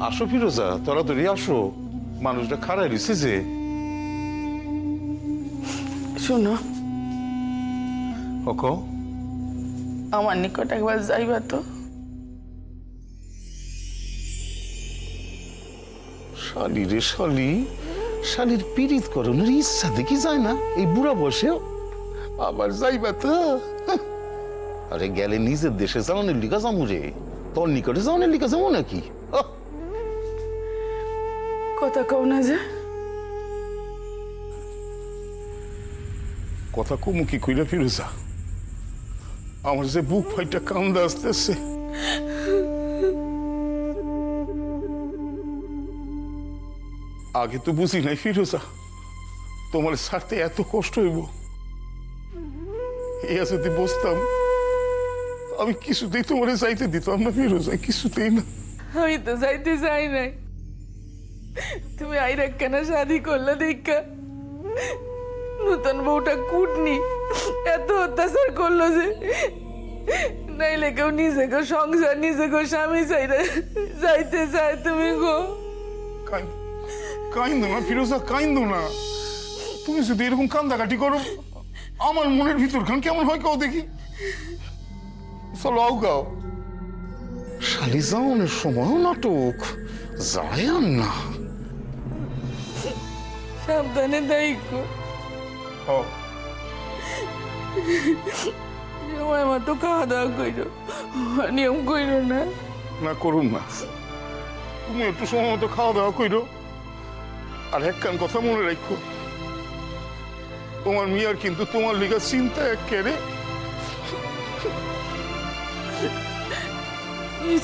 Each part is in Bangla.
আসো ফিরোজা, তাড়াতাড়ি আসো, মানুষটা খারাপ রয়েছে যে। শোনো, ওক, আমার নিকট একবার যাইবা তো। শালি রে শালি, শালির পীড়িত করণের ইচ্ছা দেখি যায় না এই বুড়া বসেও। আবার যাইবা তো? আরে গেলে নিজের দেশে যাওয়ানের লিগা যাবো রে, তোর নিকটে যাওয়ানের লিগা যাবো নাকি? কথা কও না যে। কথা কমু কি কইরা ফিরোজা, আমার যে বুক ফাইটা কান্দা আসতেছে। আগে তো বুঝি নাই ফিরোজা, তোমার ছাড়তে এত কষ্ট হইব। ইয়া যদি বসতাম, আমি কিছুতেই তোমার যাইতে দিতাম না ফিরোজা, কিছুতেই না। আমি তো যাইতে চাই নাই, তুমি আইরা কেন শাদি করলে দেখা। নতুন বউটা কুটনি এত অত্যাচার করলো যে, নাইলে কেউ নিজেকে সংসার নিজেকে স্বামী চাইলে যাইতে চায়। তুমি গো কাইন্দো না ফিরোজা, কাইন্দো না। তুমি যদি এরকম কান্দাকাটি করো, আমার মনের ভিতর খান কেমন হয় কাও দেখি। চলো আও গাও। শালি যাওয়ানোর সময়ও নাটক, যায় আর না। সাবধানে দায়িত্ব, সময় মতো খাওয়া দাওয়া করো, নিয়ম করো না। না করুন না, তুমি একটু সময় মতো খাওয়া দাওয়া করো। আর একখান কথা মনে রাখো, তোমার মিয়ার কিন্তু তোমার লিগা চিন্তা এক কেড়ে।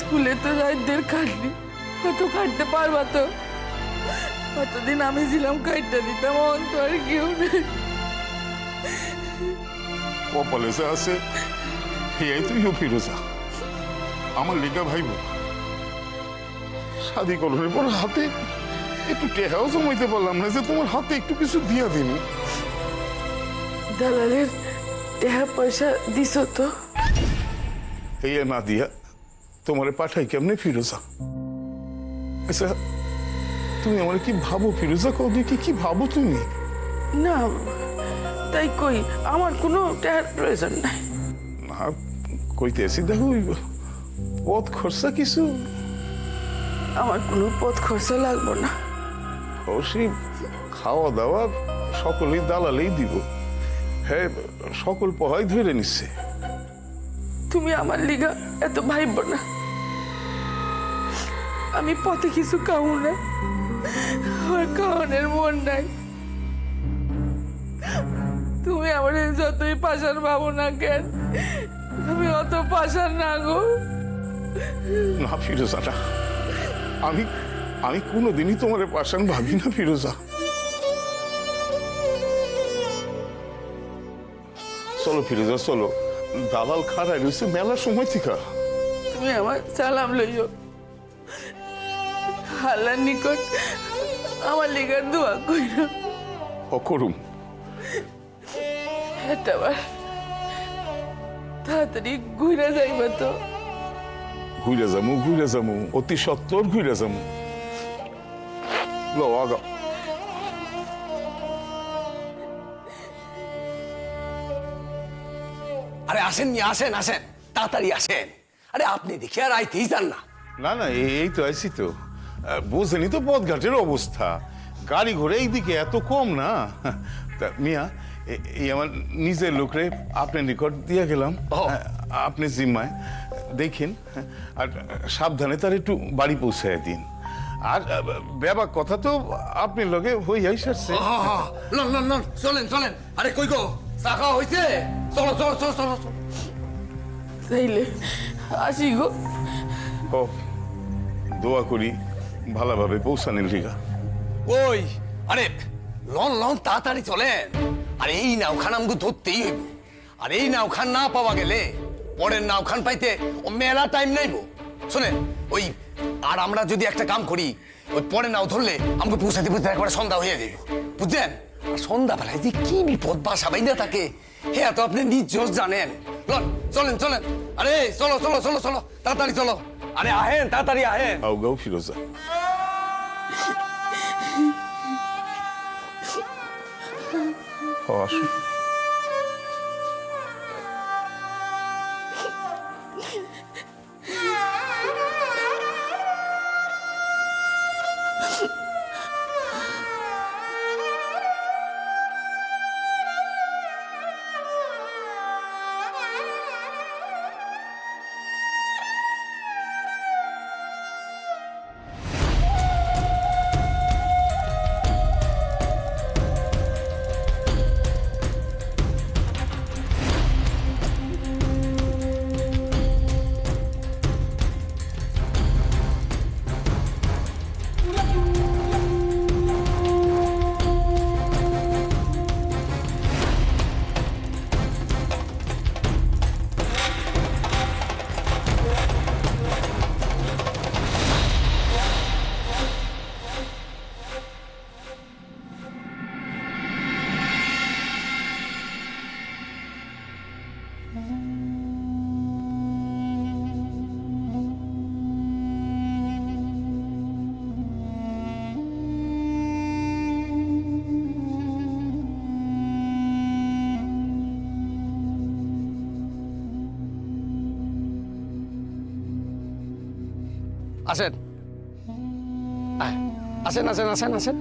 স্কুলে তো রাতদের কাটলি, কত কাটতে পারবা তো? কতদিন আমি ছিলাম কাটতে দিতাম, অন্ত আর কেউ নেই। কপালে যা আছে এই তুইও ফিরোজা, আমার লিগা ভাইব। শাদি করনের পর হাতে একটু টেহাও জমাইতে পারলাম না যে তোমার হাতে একটু কিছু দিয়া দিন। দালালের টাকা পয়সা দিছ তো? এই না দিয়া তোমারে পাঠাই কেমনে ফিরোজা? আচ্ছা তুমি আমার কি ভাবো ফিরোজা, কও দেখি কি ভাবো তুমি? না তাই কই, আমার কোনো টাকার প্রয়োজন নাই। না কইতেছি, দেখো পথ খরচা কিছু। আমার কোনো পথ খরচা লাগবো না। অবশ্যই খাওয়া দাওয়া সকলেই দালালেই দিব। হ্যাঁ, সকল পহাই ধরে নিচ্ছে। তুমি আমার লিগা এত ভাইব না। আমি পথে কিছু খাবো না, আমার খাওয়ানোর মন নাই। তুমি আমার যতই পাশার ভাবো না কেন, আমি অত পাশার না গো। না ফিরোজা, না, আমি আমি কোনোদিনই তোমার পাশান ভাবি না ফিরোজা। চলো ফিরোজা চলো, দালাল খারাপ রয়েছে মেলার সময় থেকে। তুমি আমার সালাম লইও, আল্লাহর নিকট আমার লিগার দোয়া কইরো। অকরুম একটা বার তাড়াতাড়ি ঘুরে যাইবা তো? ঘুরে যামু, অতি সত্তর ঘুরে যামু। লো আগা। আরে আসেন নি, আসেন আসেন, তাড়াতাড়ি আসেন। আরে আপনি দেখি আর আইতেই যান না। না না, এই তো আইছি তো। বোঝেনি তো পথঘাটের অবস্থা, গাড়ি ঘোড়া এইদিকে এত কম না। তা মিয়া, এই আমার নিজের লোকরে আপনার নিকট দিয়ে গেলাম। আপনি জিম্মায় দেখেন, আর সাবধানে তার একটু বাড়ি পৌঁছায় দিন। আর ব্যাপার কথা তো আপনি লগে হইয়াই সারছে। লন লন লন, চলেন চলেন। আরে কই গো, চা খাওয়া হয়েছে? চলো চলো চলো চলো চলো। তাইলে আসি গো। ও দোয়া করি ভালোভাবে পৌঁছানের লিগা। ওই আরে লন লন, তাড়াতাড়ি চলেন। আর এই নাওখান আমাকে ধরতেই হইব। আর এই নাওখান না পাওয়া গেলে পরের নাওখান পাইতে ও মেলা টাইম নাইব। শোনেন, ওই আর আমরা যদি একটা কাম করি, ওই পরে নাও ধরলে আমাকে পৌঁছাতে পৌঁছাতে একবার সন্ধ্যা হয়ে যাবে, বুঝছেন? আর সন্ধ্যাবেলায় যে কি বিপদ বাসা বাইন্দা থাকে, হ্যাঁ তো আপনি নিজ জানেন। লন চলেন চলেন। আরে চলো চলো চলো চলো, তাড়াতাড়ি চলো। আরে আহেন তাড়াতাড়ি আহেন। আউগাও ফিরোজা। আসুন। আসেন আসেন আসেন আসেন আসেন।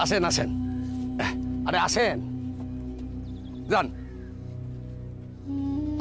আসেন আসেন আরে আসেন যান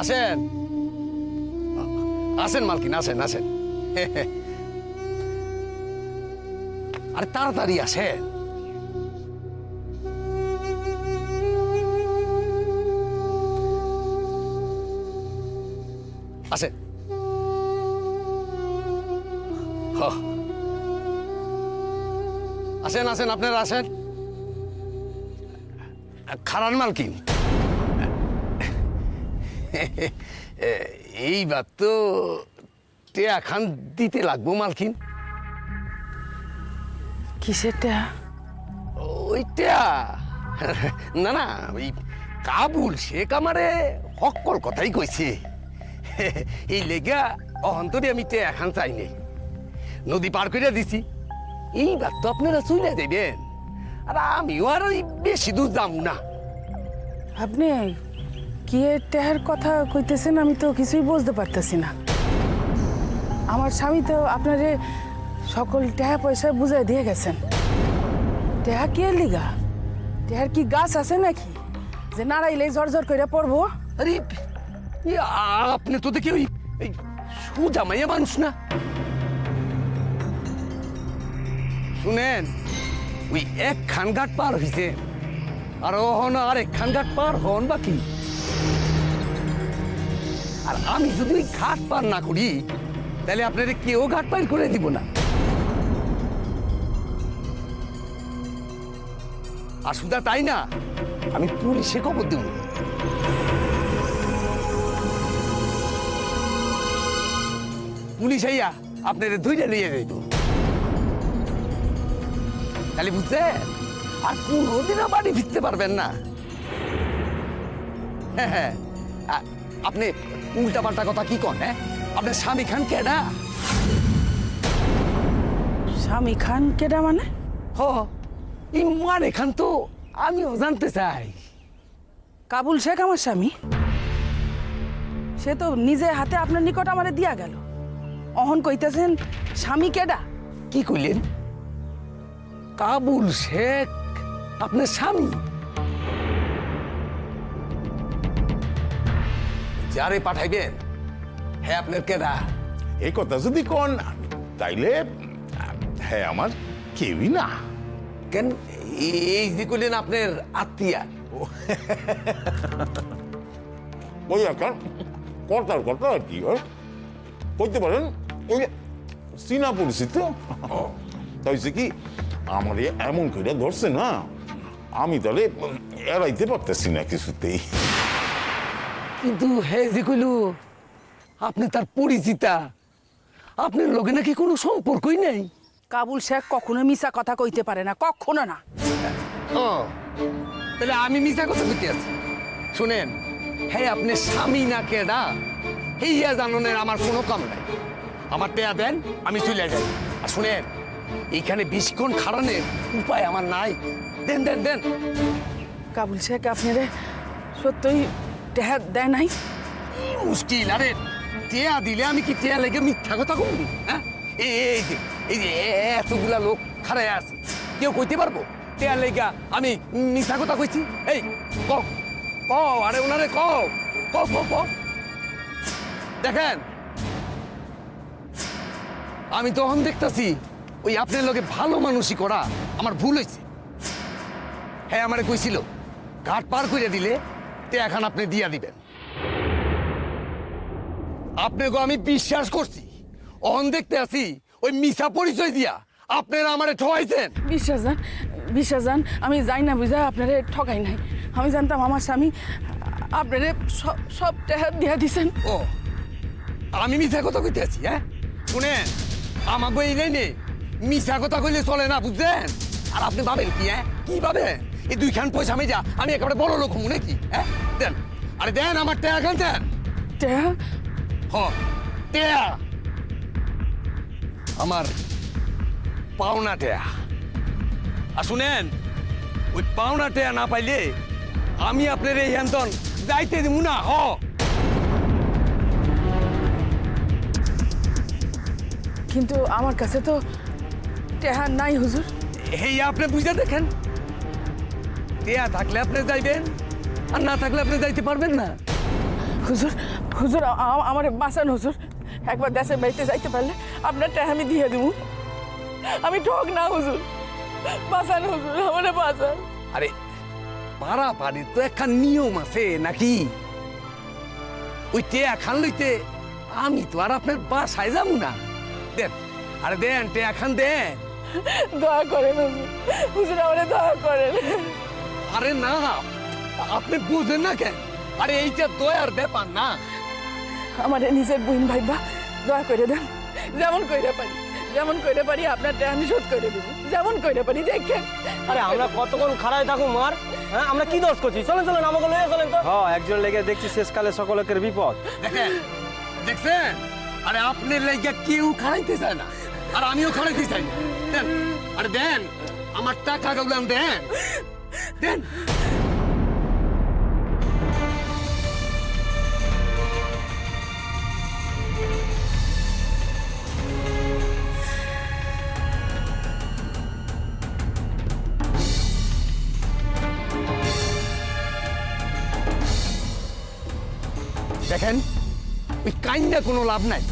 আসেন আসেন মালকিন আসেন আসেন আরে তাড়াতাড়ি আসেন। আসেন আসেন আসেন আপনারা আসেন। খারান মালকিন এইবার তো টেয়া খান দিতে লাগবো মালকিন। কিসেরটা? ওইটা না না ওই কাবুল শেখ আমারে হকল কথাই কইছে এই লেগা অহন্তরে আমি টেয়া খান চাইনি নদী পার করে দিছি। এইবার তো আপনারা চলে যাবেন আর আমিও আর ওই বেশি দূর যাবো না। আপনি কি টেহার কথা কইতেছেন? আমি তো কিছুই বুঝতে পারতেছি না। আমার স্বামী তো আপনারে সকল টেহা পয়সা বুঝাই দিয়ে গেছেন। টেহা কি এর লিগা? টেহার কি গাছ আছে নাকি যে নাড়াইলেই ঝরঝর করে পড়বো? আরে আপনি তো দেখি ওই সোজা মাইয়া মানুষ না। শুনেন ওই এক খানঘাট পার হইছে আর হন আর এক খানঘাট পার হন বাকি। আর আমি যদি ওই ঘাট পার না করি তাহলে আপনারা কেউ ঘাট পার করে দিব না। আর শুধু তাই না, আমি পুলিশে খবর দেব। পুলিশ আইয়া আপনাদের ধৈর্য নিয়ে যাইব। তাহলে বুঝছেন আর কোনোদিনও বাড়ি ফিরতে পারবেন না। হ্যাঁ হ্যাঁ আপনি উল্টা পাল্টা কথা কি কন? হ্যাঁ আপনার স্বামী খান কেডা? স্বামী খান কেডা মানে? হ এই মানে খান তো আমিও জানতে চাই। কাবুল শেখ আমার স্বামী। সে তো নিজে হাতে আপনার নিকট আমারে দিয়া গেল। অহন কইতেছেন স্বামী কেডা? কি কইলেন? কাবুল শেখ আপনার স্বামী? যারে পাঠাইবেন হ্যাঁ আপনার কেডা? এই কথা যদি কন তাইলে হ্যাঁ আমার কেউই না। কেন এই যে কইলেন আপনার আত্মীয়া? ওই এখন কর্তার কথা আর কি করতে পারেন ওই চীনা পরিচিত। তাই কি আমার এমন করে ধরছে না, আমি তাহলে এড়াইতে পারতেছি না কিছুতেই। কিন্তু হে যে কইল আপনি তার পরিচিতা, আপনার লগে নাকি কোনো সম্পর্কই নেই? কাবুল শেখ কখনো মিছা কথা কইতে পারে না, কখনো না। ও তাহলে আমি মিছা কথা কইতে আছি? শুনেন, হ্যাঁ আপনি স্বামী না কেডা হেইয়া জাননের আমার কোনো কাম নাই। আমার টেয়া দেন, আমি চলে যাই। আর শুনেন, এইখানে বেশিক্ষণ খাড়ানোর উপায় আমার নাই। দেন দেন দেন। কাবুল শেখ আপনারে সত্যই টেহা দেয় নাই? মুশকিল। আরে টেয়া দিলে আমি কি টেয়া লেগে মিথ্যা কথা কইনি? হ্যাঁ, এই যে এতগুলা লোক খাড়ায় আছে, কেউ কইতে পারবো টেয়া লেগা আমি মিথ্যা কথা কইছি? এই ক ক আরে ওনারে ক ক ক ক দেখেন, আমি তখন দেখতাছি ওই আপনার লোকে ভালো মানুষই করা আমার ভুল হয়েছে। হ্যাঁ, আমারে কইছিল ঘাট পার করে দিলে টেয়াখান আপনি দিয়া দিবেন। আপনাকে আমি বিশ্বাস করছি, অহন দেখতে আছি ওই মিছা পরিচয় দিয়া আপনারা আমারে ঠকাইছেন। বিশ্বাস যান, আমি যাই না বুঝা আপনারে ঠকাই নাই। আমি জানতাম আমার স্বামী আপনারে সব টেহা দিয়া দিছেন। ও, আমি মিছা কথা কইতে আছি? হ্যাঁ শুনেন, আমাকে এই নেই মিছা কথা কইলে চলে না, বুঝলেন? আর আপনি ভাবেন কি? হ্যাঁ কি ভাবেন? এই দুইখান পয়সা আমি যা আমি একেবারে বড় লোক হবো নাকি? হ্যাঁ দেন, আরে দেন আমার টেয়া খান দেন। টেহা? হ, টেয়া আমার পাওনা টেয়া। আর শুনেন, ওই পাওনা টেয়া না পাইলে আমি আপনার এই হ্যান্তন যাইতে দিব না। হ, কিন্তু আমার কাছে তো টেহা নাই হুজুর। এই আপনি বুঝে দেখেন, টেয়া থাকলে আপনি যাইবেন, আর না থাকলে আপনি যাইতে পারবেন না। হুজুর হুজুর আমার বাঁচান হুজুর। একবার দেশের বাড়িতে যাইতে পারলে আপনার টেহা আমি দিয়ে দিব। আমি ঠক না হুজুর, বাঁচান হুজুর, আমার বাঁচান। আরে পাড়া পাড়ির তো একখান নিয়ম আছে নাকি? ওই টেয়া খান লইতে আমি তো আর আপনার বাসায় যাবো না। দেন, আরে দেন টেয়া খান দেন। দয়া করেন হুজুর, হুজুর আমারে দয়া করেন। আরে না, আপনি বুঝেন না কেন? আরে এইটা দয়ার ব্যাপার না। আমার নিজের বোন ভাইবা দয়া করে দেন। যেমন কইরে পারি আপনার টেহা আমি শোধ করে দেবো। যেমন কইরে পারি দেখেন। আরে আমরা কতক্ষণ খাড়ায় থাকো মার? হ্যাঁ, আমরা কি দোষ করছি? চলেন চলেন, আমাকে লইয়া চলেন তো। হ্যাঁ, একজন লেগে দেখছি শেষকালে সকলের বিপদ। দেখেন, দেখছেন? আরে আপনার লাইগা কেউ খাড়াইতে চায় না, আর আমিও খাড়াইতে চাই না। দেন, আরে দেন আমার টাকা গুলো দেন, দেন। দেখেন, ওই কাইন্ডা কোনো লাভ নাই।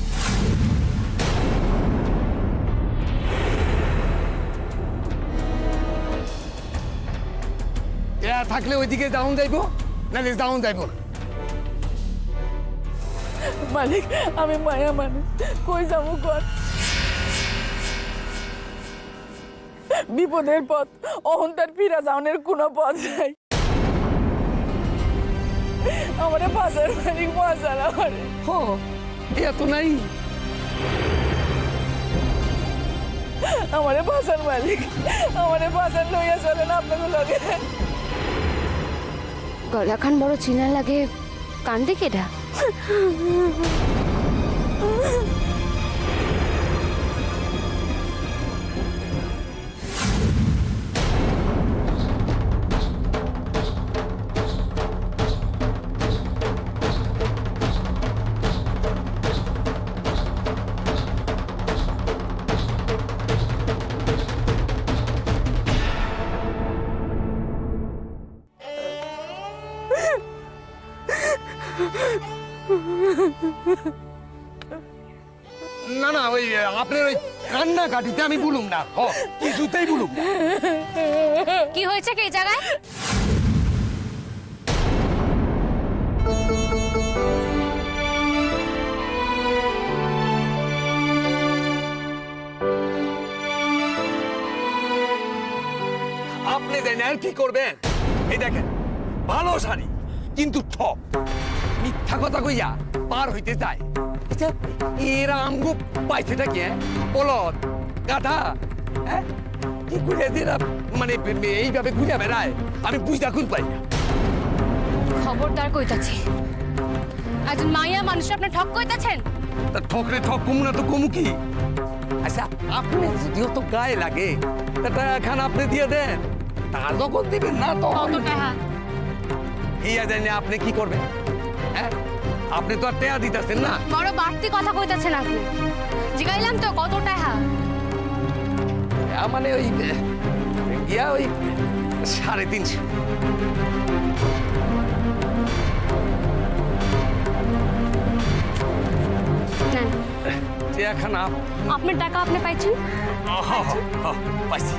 এরা থাকলে ওইদিকে ডাউন যাইবো, নাহলে ডাউন যাইবো না। মালিক, আমি মায়া মানুষ, কই যাবো কর? বিপদের পথ অহংকার ফিরা যাওনের কোনো পথ নাই। আমারে বাজার মালিক, বাজার আমারে। হ, এত নাই। আমারে বাজার মালিক, আমারে বাজার লইয়া চলেন আপনাদের লগে। গলাখান বড় চিনা লাগে, কান্দে কেডা? না না, ওই আপনার ওই কান্না কাটিতে আমি বলুম না। হ, কিছুতেই বলুম না। কি হয়েছে কি এই জায়গায়? আপনি জানেন আর কি করবেন? এই দেখেন, ভালো শাড়ি কিন্তু ঠক, মিথ্যা কথা কইয়া পার হইতে যায়। আচ্ছা, এরা আমগো পাইছেটা কি? বলদ, গাধা, হ্যাঁ? কি করে এরা মানে এইভাবে ঘুরে বেড়ায় আমি বুঝতে খুন পাই না। খবরদার কইতাছি, একজন মাইয়া মানুষ আপনি ঠক কইতাছেন। তা ঠকরে ঠক কমু না তো কমু কি? আচ্ছা আপনি যদিও তো গায়ে লাগে তা খান আপনি দিয়ে দেন, তার যখন দিবেন না তো কত টাকা? ইয়া জানি আপনি কি করবেন? হ্যাঁ আপনি তো আর টেয়া দিতেছেন না। বড় বাড়তি কথা কইতাছেন আপনি। জিগাইলাম তো কত টাকা? মানে ওই ইয়া ওই 350। নেন, টেয়া খান আপনার টাকা আপনি পাইছেন। পাইছি।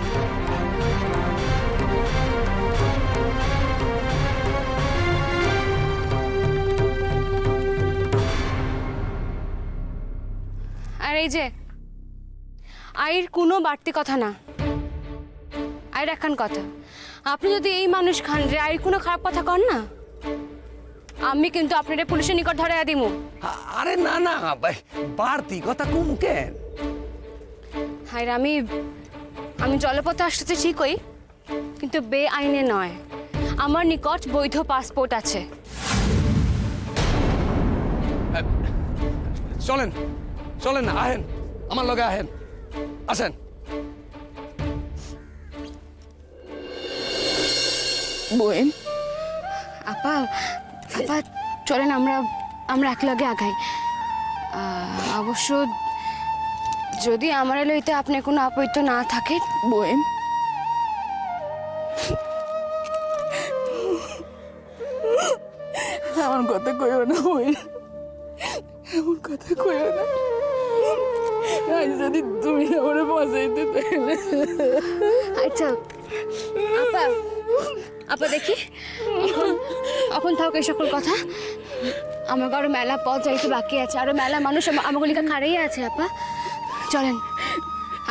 আর এই যে আইর কোনো বাড়তি কথা না, আইর একখান কথা, আপনি যদি এই মানুষ খান যে আইর কোনো খারাপ কথা কর না, আমি কিন্তু আপনার পুলিশের নিকট ধরে দিমু। আরে না না ভাই, বাড়তি কথা কমু কেন? হায় আমি জলপথে আসতেছি ঠিকই, কিন্তু বেআইনে নয়। আমার নিকট বৈধ পাসপোর্ট আছে। চলেন চলেন, আহেন আমার লগে আহেন, আসেন। বোন, আপা আপা চলেন আমরা একলগে আগাই। অবশ্য যদি আমার লইতে আপনার কোনো আপত্ত না থাকে। বোন, এমন কথা কইও না বোন, এমন কথা কইও না। আজ যদি তুমি আমার বাঁচাইতে তাহলে। আচ্ছা আপা আপা দেখি এখন থাক এই সকল কথা। আমাকে আরো মেলা পথ যাইতে বাকি আছে, আরো মেলা মানুষ আমাগুলিকে খাড়াই আছে। আপা চলেন,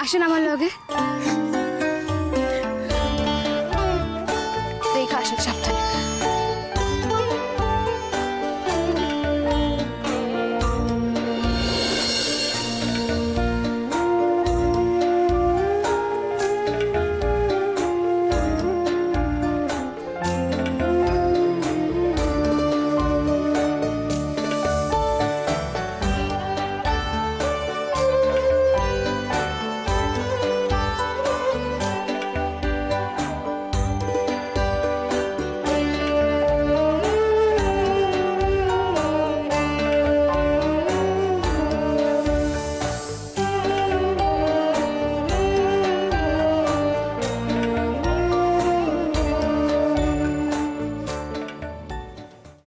আসেন আমার লগে।